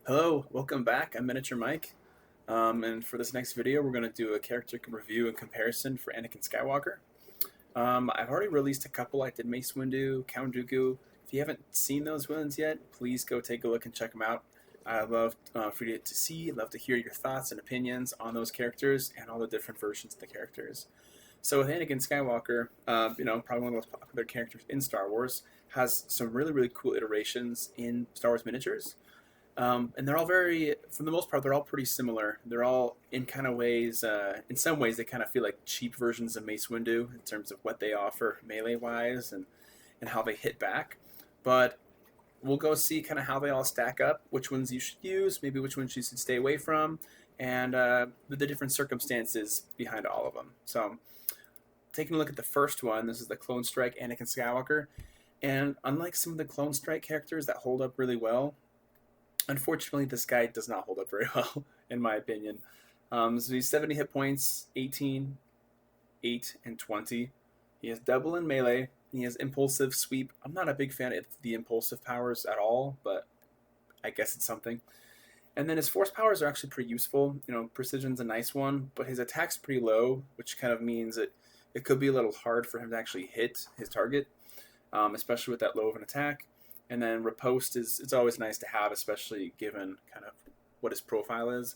Hello, welcome back. I'm Miniature Mike, and for this next video, we're going to do a character review and comparison for Anakin Skywalker. I've already released a couple. I did Mace Windu, Count Dooku. If you haven't seen those ones yet, please go take a look and check them out. I'd love for you to see, love to hear your thoughts and opinions on those characters and all the different versions of the characters. So with Anakin Skywalker, probably one of the most popular characters in Star Wars, has some really cool iterations in Star Wars miniatures. And they're all very, for the most part, they're all pretty similar. They're all in kind of ways, in some ways, they kind of feel like cheap versions of Mace Windu in terms of what they offer melee wise and how they hit back. But we'll go see kind of how they all stack up, which ones you should use, maybe which ones you should stay away from, and the different circumstances behind all of them. So, taking a look at the first one, this is the Clone Strike Anakin Skywalker. And unlike some of the Clone Strike characters that hold up really well, unfortunately, this guy does not hold up very well, in my opinion. So he's 70 hit points, 18, 8, and 20. He has double in melee. He has impulsive sweep. I'm not a big fan of the impulsive powers at all, but I guess it's something. And then his force powers are actually pretty useful. Precision's a nice one, but his attack's pretty low, which kind of means it could be a little hard for him to actually hit his target, especially with that low of an attack. And then riposte it's always nice to have, especially given kind of what his profile is.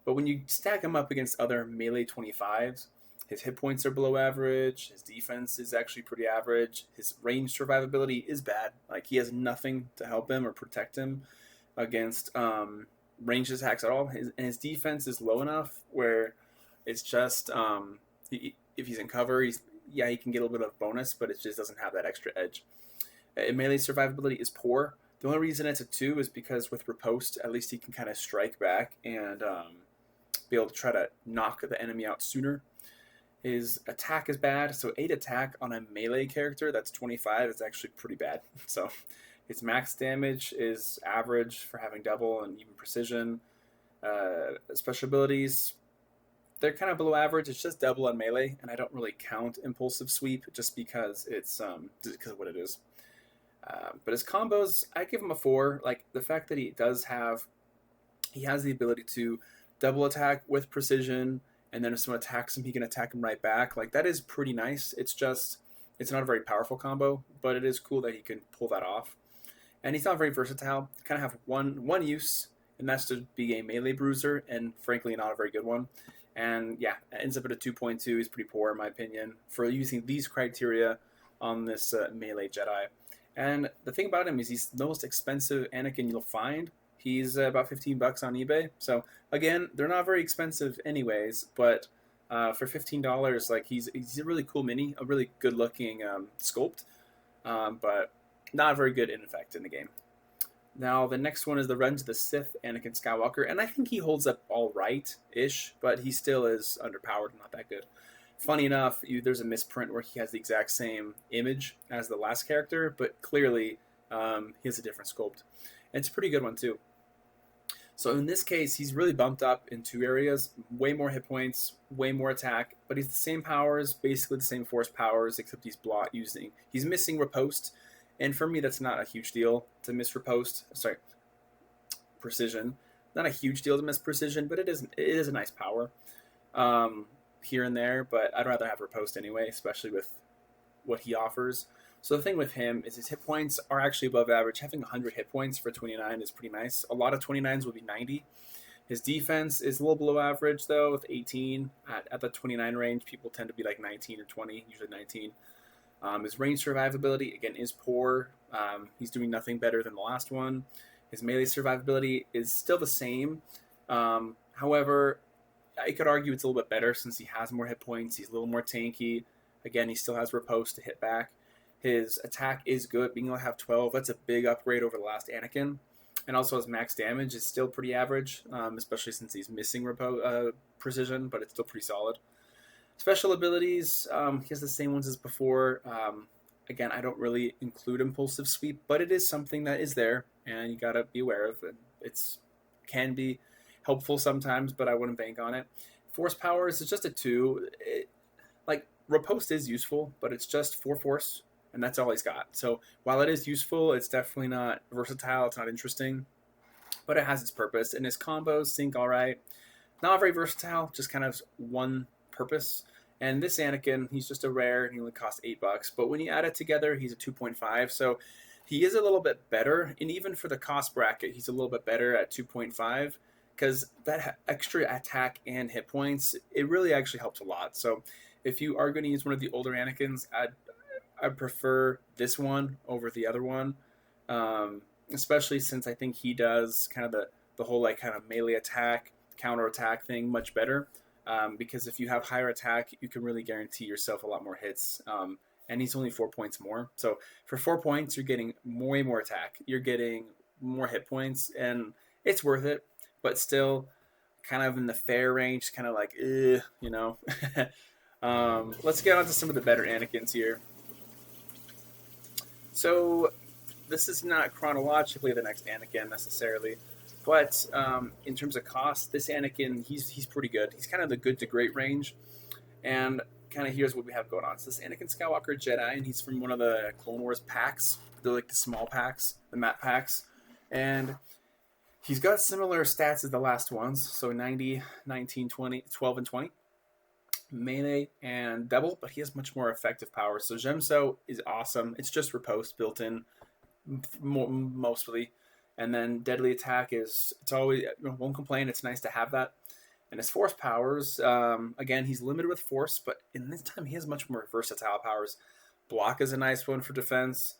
But when you stack him up against other melee 25s, his hit points are below average. His defense is actually pretty average. His range survivability is bad. Like, he has nothing to help him or protect him against ranged attacks at all. And his defense is low enough where it's just if he's in cover, he can get a little bit of bonus, but it just doesn't have that extra edge. Melee survivability is poor. The only reason it's a 2 is because with riposte, at least he can kind of strike back and be able to try to knock the enemy out sooner. His attack is bad, so 8 attack on a melee character that's 25 is actually pretty bad. So his max damage is average for having double and even precision. Special abilities, they're kind of below average. It's just double on melee, and I don't really count impulsive sweep just because it's because of what it is. But his combos, I give him a 4. Like, the fact that he has the ability to double attack with precision, and then if someone attacks him, he can attack him right back. Like, that is pretty nice. It's not a very powerful combo, but it is cool that he can pull that off. And he's not very versatile. He kind of have one use, and that's to be a melee bruiser, and frankly, not a very good one. And yeah, it ends up at a 2.2. He's pretty poor, in my opinion, for using these criteria on this melee Jedi. And the thing about him is he's the most expensive Anakin you'll find. He's about $15 on eBay. So again, they're not very expensive anyways, but for $15, like, he's a really cool mini, a really good looking sculpt, but not very good in effect in the game. Now the next one is the Revenge of the Sith Anakin Skywalker, and I think he holds up all right-ish, but he still is underpowered, not that good. Funny enough, there's a misprint where he has the exact same image as the last character, but clearly he has a different sculpt. And it's a pretty good one, too. So in this case, he's really bumped up in 2 areas. Way more hit points, way more attack, but he's the same powers, basically the same force powers, except he's missing riposte. And for me, that's not a huge deal to miss riposte. Sorry, precision. Not a huge deal to miss precision, but it is a nice power. Here and there, but I'd rather have riposte anyway, especially with what he offers. So the thing with him is his hit points are actually above average. Having 100 hit points for 29 is pretty nice. A lot of 29s will be 90. His defense is a little below average, though, with 18. At the 29 range, people tend to be like 19 or 20, usually 19. His range survivability, again, is poor. He's doing nothing better than the last one. His melee survivability is still the same. However, I could argue it's a little bit better since he has more hit points. He's a little more tanky. Again, he still has riposte to hit back. His attack is good, being able to have 12. That's a big upgrade over the last Anakin. And also his max damage is still pretty average, especially since he's missing precision, but it's still pretty solid. Special abilities, he has the same ones as before. Again, I don't really include impulsive sweep, but it is something that is there, and you gotta be aware of it. It's can be helpful sometimes, but I wouldn't bank on it. Force powers is just a 2. Riposte is useful, but it's just 4 force, and that's all he's got. So while it is useful, it's definitely not versatile. It's not interesting. but it has its purpose. And his combos sync all right. Not very versatile, just kind of one purpose. And this Anakin, he's just a rare, and he only costs $8. But when you add it together, he's a 2.5. So he is a little bit better, and even for the cost bracket, he's a little bit better at 2.5 because that extra attack and hit points, it really actually helps a lot. So if you are going to use one of the older Anakins, I'd prefer this one over the other one, especially since I think he does kind of the whole like kind of melee attack, counter attack thing much better. Because if you have higher attack, you can really guarantee yourself a lot more hits. And he's only 4 points more. So for 4 points, you're getting way more attack. You're getting more hit points, and it's worth it. But still, kind of in the fair range, kind of like, you know. Let's get on to some of the better Anakins here. So this is not chronologically the next Anakin necessarily, but in terms of cost, this Anakin, he's pretty good. He's kind of the good to great range, and kind of here's what we have going on. So this Anakin Skywalker Jedi, and he's from one of the Clone Wars packs. They're like the small packs, the map packs, and he's got similar stats as the last ones. So 90, 19, 20, 12, and 20. Melee and double, but he has much more effective power. So Gemso is awesome. It's just riposte built in mostly. And then deadly attack it's always, won't complain. It's nice to have that. And his force powers, again, he's limited with force, but in this time he has much more versatile powers. Block is a nice one for defense.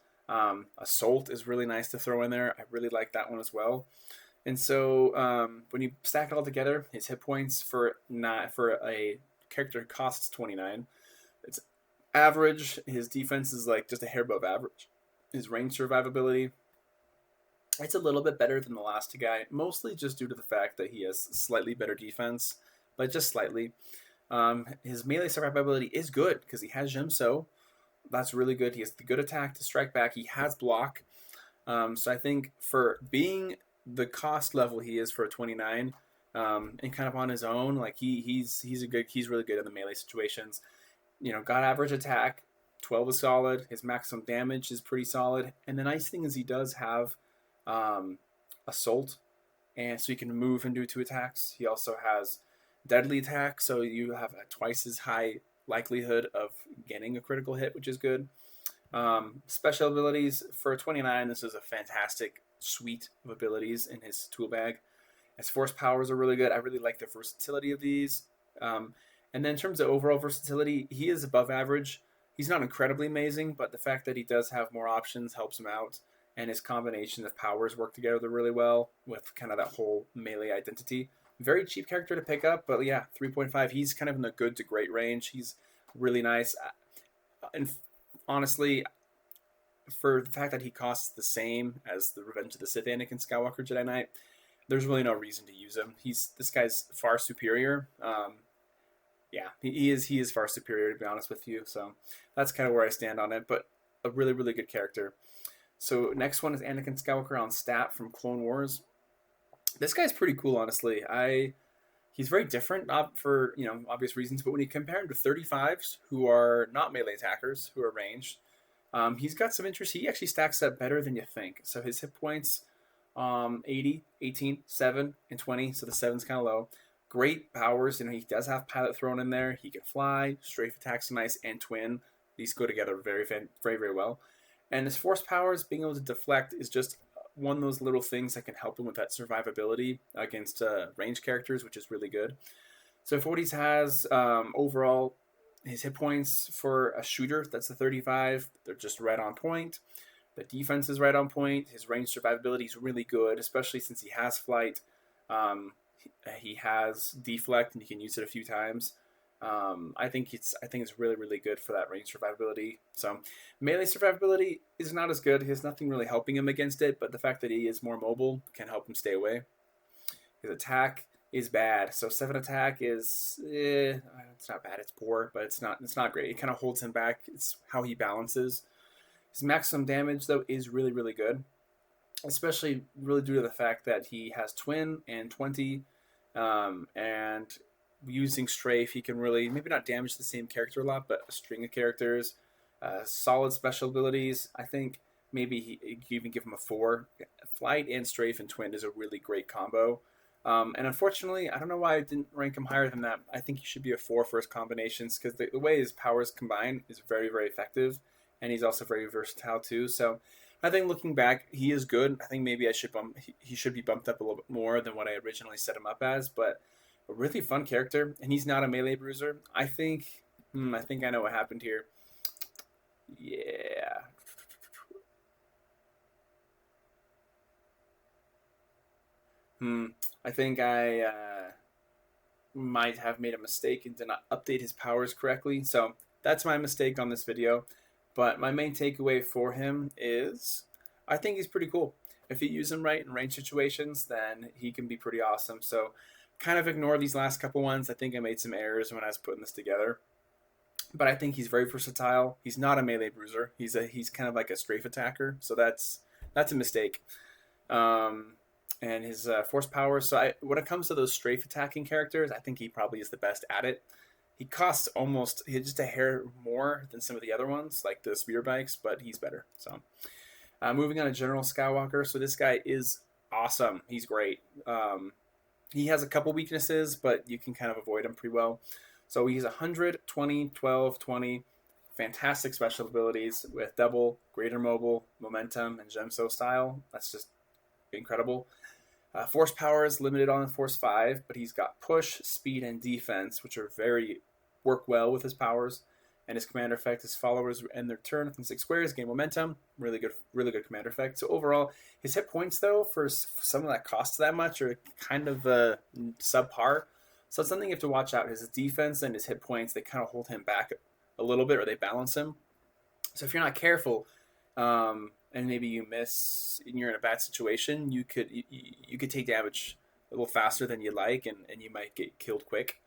Assault is really nice to throw in there. I really like that one as well. And so when you stack it all together, his hit points for a character costs 29. It's average. His defense is like just a hair above average. His range survivability, it's a little bit better than the last guy, mostly just due to the fact that he has slightly better defense, but just slightly. His melee survivability is good because he has Gemso. That's really good. He has the good attack to strike back. He has block. So I think for being the cost level he is for a 29, and kind of on his own, like he's really good in the melee situations. Got average attack, 12 is solid. His maximum damage is pretty solid. And the nice thing is he does have assault, and so you can move and do 2 attacks. He also has deadly attack, so you have a twice as high likelihood of getting a critical hit, which is good. Special abilities for a 29, this is a fantastic suite of abilities in his tool bag. His force powers are really good. I really like the versatility of these. And then in terms of overall versatility, he is above average. He's not incredibly amazing, but the fact that he does have more options helps him out. And his combination of powers work together really well with kind of that whole melee identity. Very cheap character to pick up, but yeah, 3.5. He's kind of in the good to great range. He's really nice. And honestly, for the fact that he costs the same as the Revenge of the Sith Anakin Skywalker Jedi Knight, there's really no reason to use him. This guy's far superior. Yeah, he is far superior, to be honest with you. So that's kind of where I stand on it. But a really, really good character. So next one is Anakin Skywalker on stat from Clone Wars. This guy's pretty cool, honestly. He's very different, not for obvious reasons, but when you compare him to 35s who are not melee attackers, who are ranged, he's got some interest. He actually stacks up better than you think. So his hit points, 80, 18, 7, and 20. So the 7's kind of low. Great powers. He does have pilot thrown in there. He can fly. Strafe attacks nice, and twin. These go together very, very, very well. And his force powers, being able to deflect, is just one of those little things that can help him with that survivability against range characters, which is really good. So for what he has, overall, his hit points for a shooter, that's a 35. They're just right on point. The defense is right on point. His range survivability is really good, especially since he has flight. He has deflect, and you can use it a few times. I think it's really, really good for that range survivability. So melee survivability is not as good. He has nothing really helping him against it, but the fact that he is more mobile can help him stay away. His attack is bad. So 7 attack is it's not bad. It's poor, but it's not great. It kind of holds him back. It's how he balances. His maximum damage though is really, really good, especially really due to the fact that he has twin and 20, and using strafe, he can really maybe not damage the same character a lot, but a string of characters, solid special abilities. I think maybe you could even give him a 4. Flight and Strafe and Twin is a really great combo. And unfortunately, I don't know why I didn't rank him higher than that. I think he should be a 4 for his combinations because the way his powers combine is very, very effective. And he's also very versatile too. So I think looking back, he is good. I think maybe he should be bumped up a little bit more than what I originally set him up as. But a really fun character, and he's not a melee bruiser. I think I know what happened here. Yeah. Hmm. I think I might have made a mistake and did not update his powers correctly. So that's my mistake on this video. But my main takeaway for him is I think he's pretty cool. If you use him right in range situations, then he can be pretty awesome. So kind of ignore these last couple ones. I think I made some errors when I was putting this together. But I think he's very versatile. He's not a melee bruiser. He's kind of like a strafe attacker. So that's a mistake. Um, and his force powers. So when it comes to those strafe attacking characters, I think he probably is the best at it. He costs almost just a hair more than some of the other ones, like the speeder bikes, but he's better. So moving on to General Skywalker. So this guy is awesome. He's great. He has a couple weaknesses, but you can kind of avoid him pretty well. So he's 100, 20, 12, 20. Fantastic special abilities with double, greater mobile, momentum, and gemso style. That's just incredible. Force power is limited on Force 5, but he's got push, speed, and defense, which are very work well with his powers. And his commander effect, his followers end their turn within 6 squares, gain momentum. Really good commander effect. So overall, his hit points though for someone that costs that much are kind of subpar. So it's something you have to watch out. His defense and his hit points, they kind of hold him back a little bit, or they balance him. So if you're not careful, and maybe you miss and you're in a bad situation, you could take damage a little faster than you like, and you might get killed quick.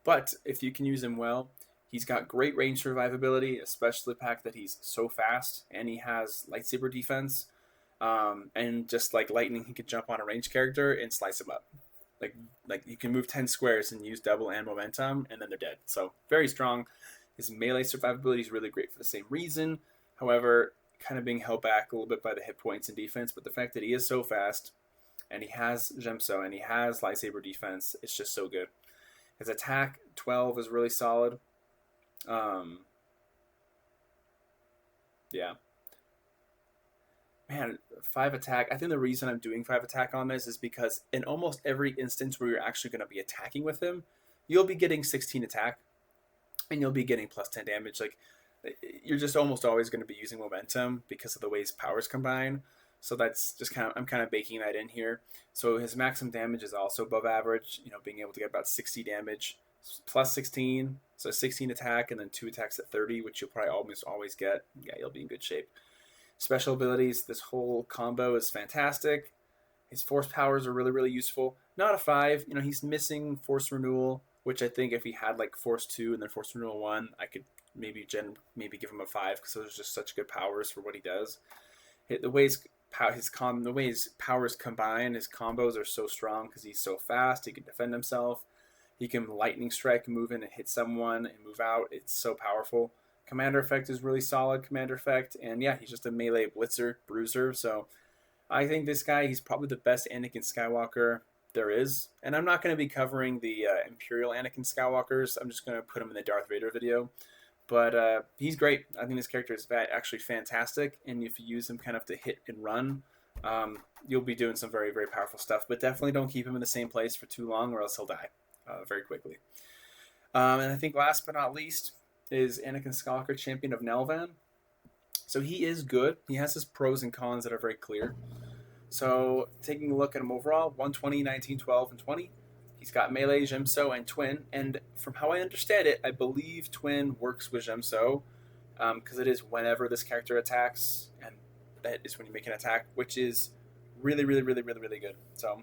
But if you can use him well, he's got great range survivability, especially the fact that he's so fast, and he has lightsaber defense. And just like lightning, he can jump on a ranged character and slice him up. Like you can move 10 squares and use double and momentum, and then they're dead. So very strong. His melee survivability is really great for the same reason. However, kind of being held back a little bit by the hit points and defense, but the fact that he is so fast, and he has gemso, and he has lightsaber defense, it's just so good. His attack 12 is really solid. Yeah. Man, 5 attack. I think the reason I'm doing 5 attack on this is because in almost every instance where you're actually going to be attacking with him, you'll be getting 16 attack, and you'll be getting plus 10 damage. Like, you're just almost always going to be using momentum because of the way his powers combine. So that's just I'm kind of baking that in here. So his maximum damage is also above average, being able to get about 60 damage plus 16. So 16 attack and then 2 attacks at 30, which you'll probably almost always get. Yeah, you'll be in good shape. Special abilities, this whole combo is fantastic. His force powers are really, really useful. Not a 5. He's missing Force Renewal, which I think if he had like Force 2 and then Force Renewal 1, I could maybe give him a 5 because those are just such good powers for what he does. The way his powers combine, his combos are so strong because he's so fast. He can defend himself. He can lightning strike, move in and hit someone and move out. It's so powerful. Commander effect is really solid. Commander effect, and yeah, he's just a melee blitzer, bruiser. So I think this guy, he's probably the best Anakin Skywalker there is. And I'm not going to be covering the Imperial Anakin Skywalkers. I'm just going to put him in the Darth Vader video. But he's great. I think this character is actually fantastic. And if you use him kind of to hit and run, you'll be doing some very, very powerful stuff. But definitely don't keep him in the same place for too long or else he'll die very quickly. And I think last but not least is Anakin Skywalker, Champion of Nelvan. So he is good. He has his pros and cons that are very clear. So taking a look at him overall, 120, 19, 12, and 20. He's got melee, gemso, and twin. And from how I understand it, I believe twin works with gemso because it is whenever this character attacks, and that is when you make an attack, which is really, really, really, really, really good. So,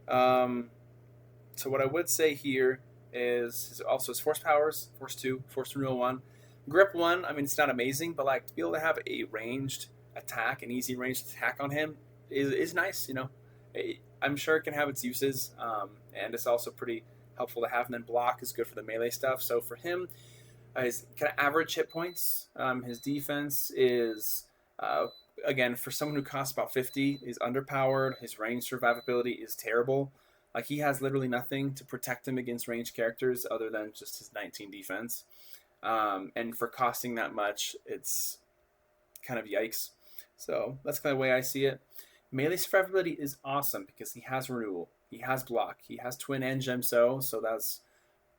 so what I would say here is also his force powers, Force 2, Force Renewal 1. Grip 1, I mean, it's not amazing, but like to be able to have a ranged attack, an easy ranged attack on him is nice, I'm sure it can have its uses, and it's also pretty helpful to have. And then block is good for the melee stuff. So for him, his kind of average hit points, his defense is again, for someone who costs about 50, is underpowered. His range survivability is terrible. Like, he has literally nothing to protect him against ranged characters other than just his 19 defense. And for costing that much, it's kind of yikes. So that's kind of the way I see it. Melee survivability is awesome because he has renewal, he has block, he has twin and gemso, so that's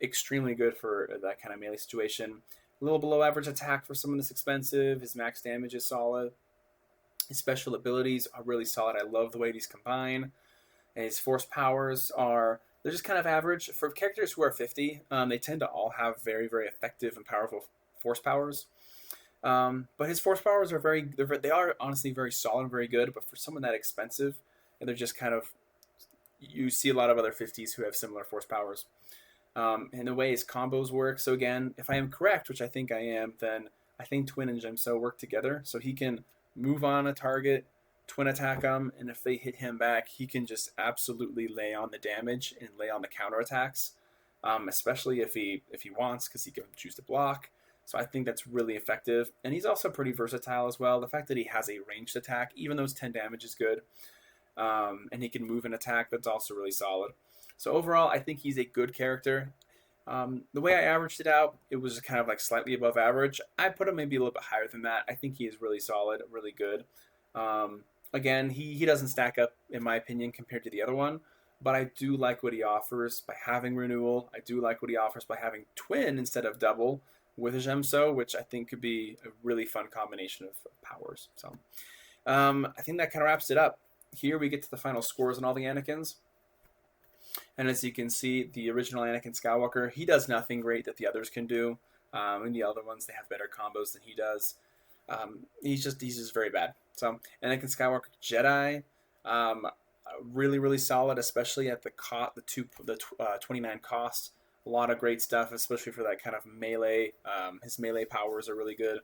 extremely good for that kind of melee situation. A little below average attack for someone this expensive. His max damage is solid. His special abilities are really solid. I love the way these combine. And his force powers are, they're just kind of average. For characters who are 50, they tend to all have very, very effective and powerful force powers. But his force powers are they are honestly very solid and very good, but for someone that expensive, and they're just kind of, you see a lot of other 50s who have similar force powers. And the way his combos work, so again, if I am correct, which I think I am, then I think Twin and Gemso work together, so he can move on a target, Twin attack him, and if they hit him back, he can just absolutely lay on the damage and lay on the counterattacks, especially if he wants, because he can choose to block. So I think that's really effective. And he's also pretty versatile as well. The fact that he has a ranged attack, even though his 10 damage is good, and he can move an attack, that's also really solid. So overall, I think he's a good character. The way I averaged it out, it was kind of like slightly above average. I put him maybe a little bit higher than that. I think he is really solid, really good. Again, he doesn't stack up, in my opinion, compared to the other one. But I do like what he offers by having renewal. I do like what he offers by having twin instead of double with a Gemso, which I think could be a really fun combination of powers. So I think that kind of wraps it up. Here we get to the final scores on all the Anakins. And as you can see, the original Anakin Skywalker, he does nothing great that the others can do. And the other ones, they have better combos than he does. He's just very bad. So Anakin Skywalker Jedi, really, really solid, especially at the 29 cost. A lot of great stuff, especially for that kind of melee. His melee powers are really good.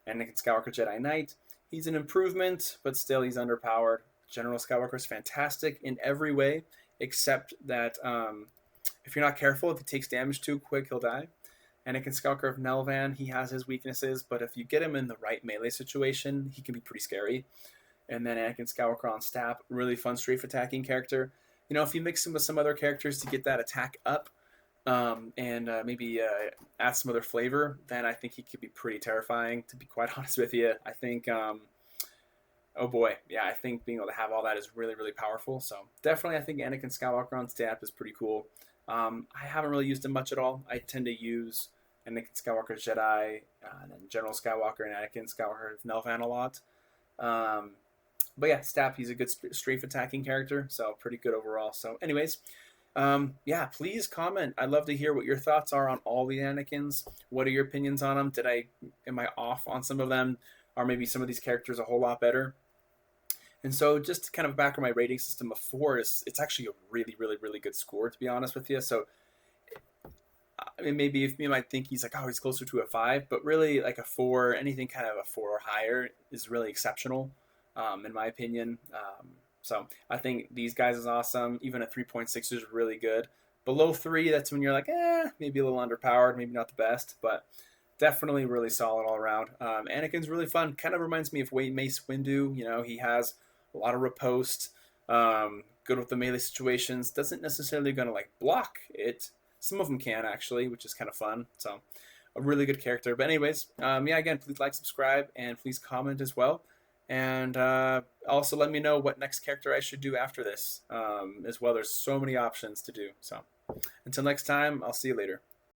Anakin Skywalker Jedi Knight, he's an improvement, but still he's underpowered. General Skywalker is fantastic in every way, except that if you're not careful, if he takes damage too quick, he'll die. Anakin Skywalker of Nelvan, he has his weaknesses, but if you get him in the right melee situation, he can be pretty scary. And then Anakin Skywalker on Stap, really fun strafe attacking character. You know, if you mix him with some other characters to get that attack up, and maybe add some other flavor, then I think he could be pretty terrifying, to be quite honest with you. I think, oh boy, yeah, I think being able to have all that is really, really powerful. So definitely I think Anakin Skywalker on Stap is pretty cool. I haven't really used him much at all. I tend to use Anakin Skywalker Jedi, and then General Skywalker and Anakin Skywalker of Nelvan a lot. But yeah, Stap, he's a good strafe attacking character, so pretty good overall. So anyways, yeah, please comment. I'd love to hear what your thoughts are on all the Anakins. What are your opinions on them? Am I off on some of them? Or maybe some of these characters a whole lot better? And so just to kind of back on my rating system of 4, it's actually a really, really, really good score, to be honest with you. So I mean, maybe if you might think he's like, oh, he's closer to a 5, but really like a 4, anything kind of a 4 or higher is really exceptional, in my opinion. So I think these guys is awesome. Even a 3.6 is really good. Below 3, that's when you're like, maybe a little underpowered, maybe not the best, but definitely really solid all around. Anakin's really fun. Kind of reminds me of Mace Windu. You know, he has a lot of riposte, good with the melee situations. Doesn't necessarily going to like block it. Some of them can actually, which is kind of fun. So a really good character. But anyways, yeah, again, please like, subscribe, and please comment as well. And also let me know what next character I should do after this as well. There's so many options to do. So until next time, I'll see you later.